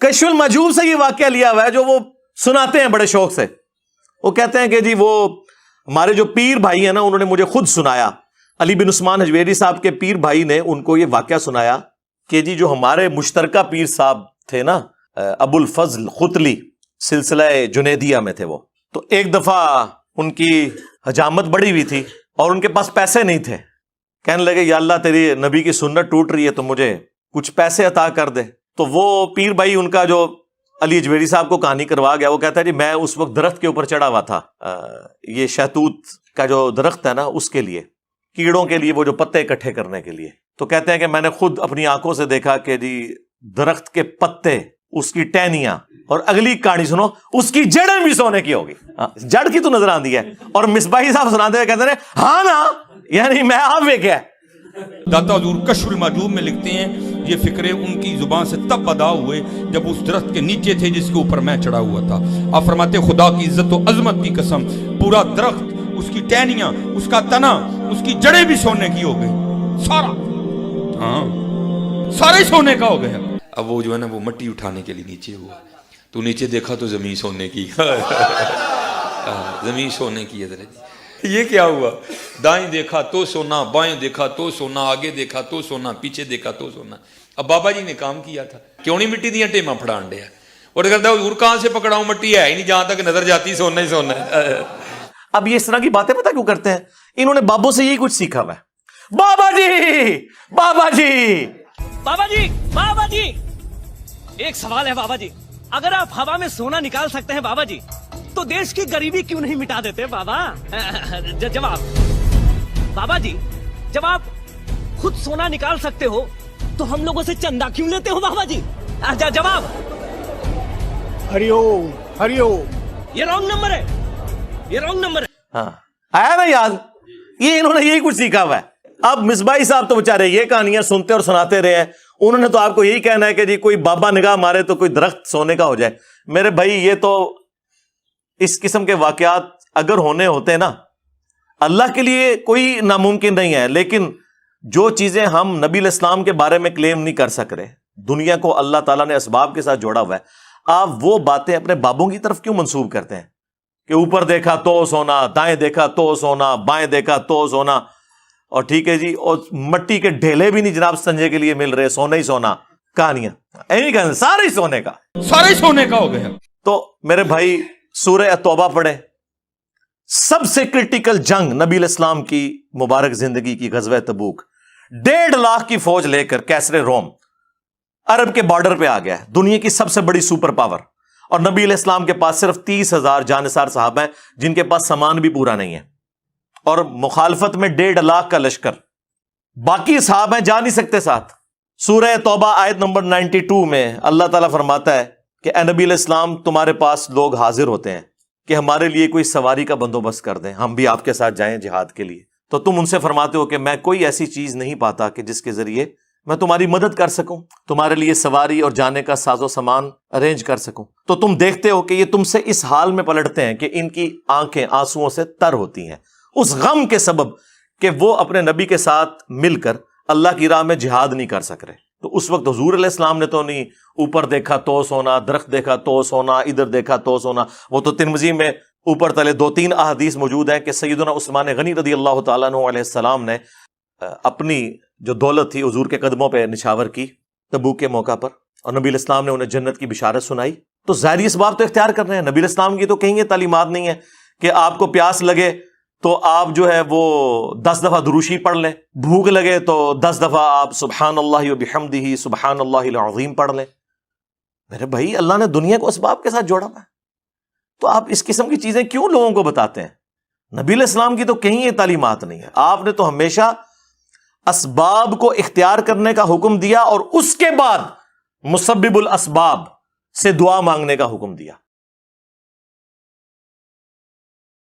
کشف المحجوب سے یہ واقعہ لیا ہوا ہے جو وہ سناتے ہیں بڑے شوق سے. وہ کہتے ہیں کہ جی وہ ہمارے جو پیر بھائی ہیں نا انہوں نے مجھے خود سنایا. علی بن عثمان حجویری صاحب کے پیر بھائی نے ان کو یہ واقعہ سنایا کہ جی جو ہمارے مشترکہ پیر صاحب تھے نا ابو الفضل ختلی سلسلہ جنیدیہ میں تھے وہ, تو ایک دفعہ ان کی حجامت بڑی ہوئی تھی اور ان کے پاس پیسے نہیں تھے. کہنے لگے یا اللہ تیری نبی کی سنت ٹوٹ رہی ہے تو مجھے کچھ پیسے عطا کر دے. تو وہ پیر بھائی ان کا جو علی اجویری صاحب کو کہانی کروا گیا, وہ کہتا ہے جی میں اس وقت درخت کے اوپر چڑھا ہوا تھا, یہ شہتوت کا جو درخت ہے نا اس کے لیے, کیڑوں کے لیے وہ جو پتے اکٹھے کرنے کے لیے. تو کہتے ہیں کہ میں نے خود اپنی آنکھوں سے دیکھا کہ جی درخت کے پتے, اس کی ٹہنیاں, اور اگلی کہانی سنو اس کی جڑیں بھی سونے کی ہوگی. جڑ کی تو نظر آتی ہے. اور مصباحی صاحب سناتے ہوئے کہتے ہیں ہاں نا, یعنی میں آپ دیکھا. داتا حضور کشف المحجوب میں لکھتے ہیں یہ فکرے ان کی زبان سے تب ادا ہوئے جب اس درخت کے نیچے تھے جس کے اوپر میں چڑھا ہوا تھا. آپ فرماتے خدا کی عزت و عظمت کی قسم پورا درخت, اس کی ٹہنیاں, اس کا تنا, اس کی جڑیں بھی سونے کی ہو گئی, سارا, ہاں سارے سونے کا ہو گیا. اب وہ جو ہے نا وہ مٹی اٹھانے کے لیے نیچے ہوا, تو نیچے دیکھا تو زمین سونے کی, زمین سونے کی. یہ کیا ہوا, دائیں دیکھا تو سونا, بائیں دیکھا تو سونا, آگے دیکھا تو سونا, پیچھے دیکھا تو سونا. اب بابا جی نے کام کیا تھا, کیوں نہیں مٹی دیا ٹیما پھڑان دیا, اور کہتا ہے حضور کہاں سے پکڑاؤں, مٹی ہے ہی نہیں, جہاں تک نظر جاتی سونا ہی سونا ہے. اب یہ اس طرح کی باتیں پتہ کیوں کرتے ہیں, انہوں نے بابوں سے یہی کچھ سیکھا ہوا ہے. بابا جی بابا جی بابا جی بابا جی ایک سوال ہے بابا جی, اگر آپ ہوا میں سونا نکال سکتے ہیں بابا جی تو دیش کی غریبی کیوں نہیں مٹا دیتے بابا؟ جواب بابا جی, جب آپ خود سونا نکال سکتے ہو تو ہم لوگوں سے چندہ کیوں لیتے ہو بابا جی؟ جواب ہری اوم ہری اوم. یہ رانگ نمبر ہے, یہ رانگ نمبر ہے. ہاں آیا نا یاد, یہ انہوں نے یہی کچھ سیکھا ہوا ہے. اب مصباحی صاحب تو بےچارے یہ کہانیاں سنتے اور سناتے رہے ہیں, انہوں نے تو آپ کو یہی کہنا ہے کہ جی کوئی بابا نگاہ مارے تو کوئی درخت سونے کا ہو جائے. میرے بھائی یہ تو اس قسم کے واقعات اگر ہونے ہوتے نا, اللہ کے لیے کوئی ناممکن نہیں ہے, لیکن جو چیزیں ہم نبی علیہ السلام کے بارے میں کلیم نہیں کر سک رہے, دنیا کو اللہ تعالیٰ نے اسباب کے ساتھ جوڑا ہوا ہے, آپ وہ باتیں اپنے بابوں کی طرف کیوں منسوب کرتے ہیں کہ اوپر دیکھا تو سونا, دائیں دیکھا تو سونا, بائیں دیکھا تو سونا, اور ٹھیک ہے جی, اور مٹی کے ڈھیلے بھی نہیں جناب سنجے کے لیے مل رہے, سونا ہی سونا. کہانیاں ایویں کہتے ہیں سارے سونے کا, سارے سونے کا ہو گیا. تو میرے بھائی سورہ توبہ پڑھیں. سب سے کرٹیکل جنگ نبی علیہ السلام کی مبارک زندگی کی غزوہ تبوک, 1.5 لاکھ کی فوج لے کر کیسر روم عرب کے بارڈر پہ آ گیا ہے, دنیا کی سب سے بڑی سپر پاور, اور نبی علیہ السلام کے پاس صرف 30,000 جانثار صحابہ ہیں جن کے پاس سامان بھی پورا نہیں ہے, اور مخالفت میں 1.5 لاکھ کا لشکر, باقی صحابہ ہیں جا نہیں سکتے ساتھ. سورہ توبہ آیت نمبر 92 میں اللہ تعالیٰ فرماتا ہے کہ اے نبی علیہ السلام تمہارے پاس لوگ حاضر ہوتے ہیں کہ ہمارے لیے کوئی سواری کا بندوبست کر دیں, ہم بھی آپ کے ساتھ جائیں جہاد کے لیے. تو تم ان سے فرماتے ہو کہ میں کوئی ایسی چیز نہیں پاتا کہ جس کے ذریعے میں تمہاری مدد کر سکوں, تمہارے لیے سواری اور جانے کا ساز و سامان ارینج کر سکوں. تو تم دیکھتے ہو کہ یہ تم سے اس حال میں پلٹتے ہیں کہ ان کی آنکھیں آنسوؤں سے تر ہوتی ہیں, اس غم کے سبب کہ وہ اپنے نبی کے ساتھ مل کر اللہ کی راہ میں جہاد نہیں کر سک رہے. تو اس وقت حضور علیہ السلام نے تو نہیں اوپر دیکھا تو سونا, درخت دیکھا تو سونا, ادھر دیکھا تو سونا. وہ تو ترمذی میں اوپر تلے 2-3 احادیث موجود ہیں کہ سیدنا عثمان غنی رضی اللہ تعالیٰ عنہ علیہ السلام نے اپنی جو دولت تھی حضور کے قدموں پہ نچھاور کی تبوک کے موقع پر, اور نبی علیہ السلام نے انہیں جنت کی بشارت سنائی. تو ظاہری اسباب تو اختیار کر رہے ہیں. نبی علیہ السلام کی تو کہیں یہ تعلیمات نہیں ہے کہ آپ کو پیاس لگے تو آپ جو ہے وہ 10 دفعہ دروشی پڑھ لیں, بھوک لگے تو 10 دفعہ آپ سبحان اللہ و بحمدہ سبحان اللہ العظیم پڑھ لیں. میرے بھائی اللہ نے دنیا کو اسباب کے ساتھ جوڑا ہے, تو آپ اس قسم کی چیزیں کیوں لوگوں کو بتاتے ہیں؟ نبی علیہ السلام کی تو کہیں یہ تعلیمات نہیں ہے. آپ نے تو ہمیشہ اسباب کو اختیار کرنے کا حکم دیا اور اس کے بعد مسبب الاسباب سے دعا مانگنے کا حکم دیا.